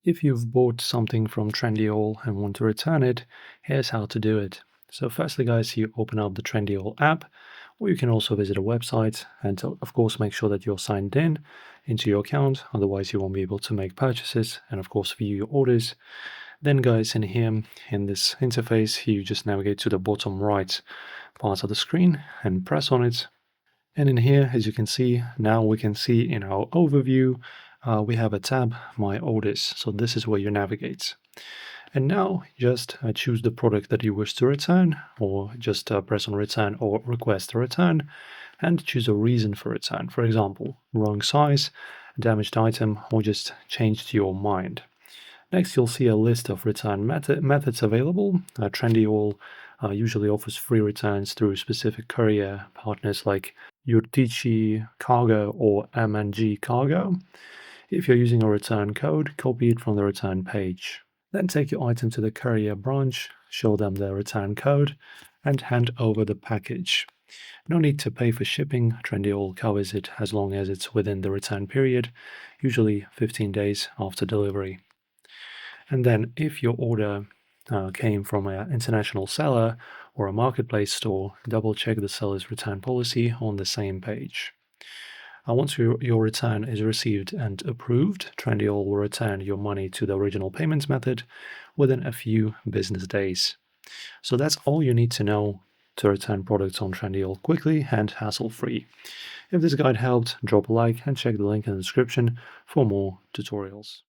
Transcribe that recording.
If you've bought something from Trendyol and want to return it, here's how to do it. So firstly, guys, you open up the Trendyol app, or you can also visit a website and of course make sure that you're signed in into your account, otherwise you won't be able to make purchases and of course view your orders. Then guys, in here, in this interface, you just navigate to the bottom right part of the screen and press on it. And in here, as you can see, now we can see in our overview, we have a tab, My Orders. So this is where you navigate. And now just choose the product that you wish to return, or just press on Return or Request a Return, and choose a reason for return. For example, wrong size, damaged item, or just changed your mind. Next, you'll see a list of return methods available. Trendyol usually offers free returns through specific courier partners like Yurtici Cargo or M&G Cargo. If you're using a return code, copy it from the return page. Then take your item to the courier branch, show them the return code, and hand over the package. No need to pay for shipping. Trendyol covers it as long as it's within the return period, usually 15 days after delivery. And then if your order came from an international seller or a marketplace store, double check the seller's return policy on the same page. Once your return is received and approved, Trendyol will return your money to the original payment method within a few business days. So that's all you need to know to return products on Trendyol quickly and hassle-free. If this guide helped, drop a like and check the link in the description for more tutorials.